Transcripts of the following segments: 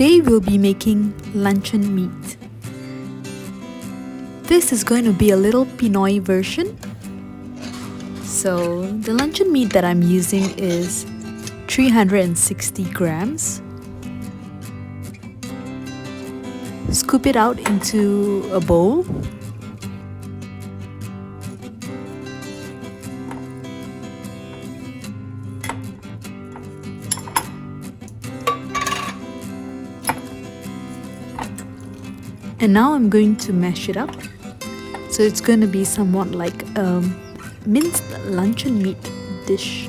Today we'll be making luncheon meat. This is going to be a little Pinoy version. So the luncheon meat that I'm using is 360 grams. Scoop it out into a bowl. And now I'm going to mash it up. So it's going to be somewhat like a minced luncheon meat dish.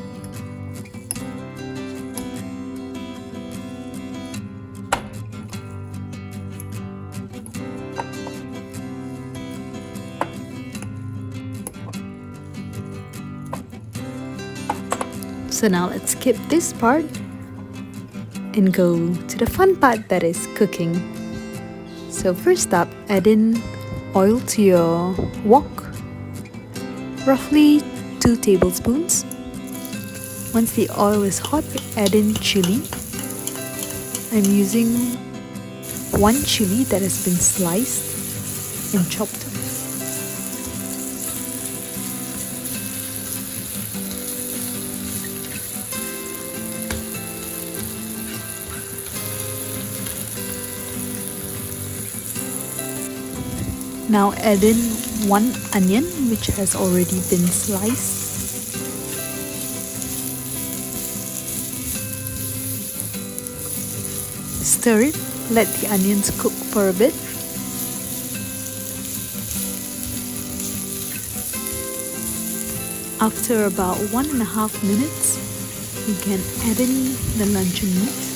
So now let's skip this part and go to the fun part, that is cooking. So first up, add in oil to your wok, roughly 2 tablespoons. Once the oil is hot, add in chilli. I'm using 1 chilli that has been sliced and chopped. Now add in 1 onion which has already been sliced. Stir it, let the onions cook for a bit. After about 1.5 minutes, you can add in the luncheon meat.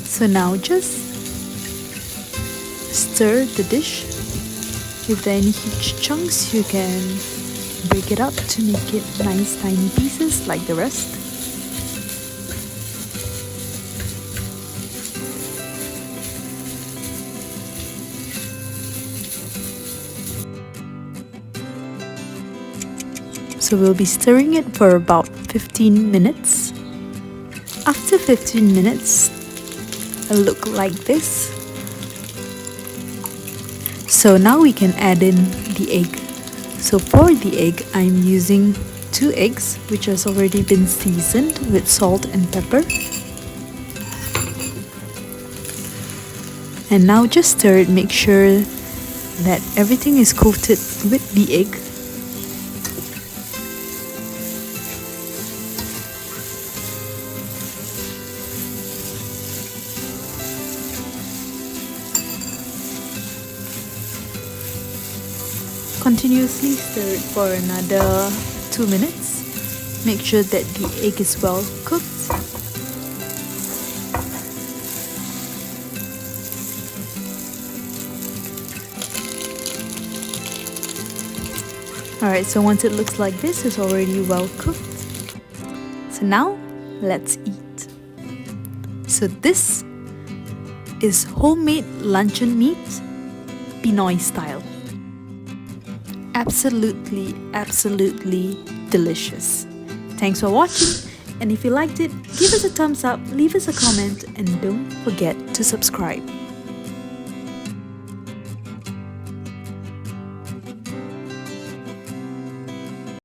So now just stir the dish. If there are any huge chunks, you can break it up to make it nice tiny pieces like the rest. So we'll be stirring it for about 15 minutes. After 15 minutes, it'll look like this. So now we can add in the egg. So for the egg, I'm using 2 eggs which has already been seasoned with salt and pepper. And now just stir it, make sure that everything is coated with the egg. Continuously stir it for another 2 minutes. Make sure that the egg is well cooked. Alright, so once it looks like this, it's already well cooked. So now, let's eat. So this is homemade luncheon meat, Pinoy style. Absolutely delicious. Thanks for watching, and if you liked it, give us a thumbs up, leave us a comment, and don't forget to subscribe.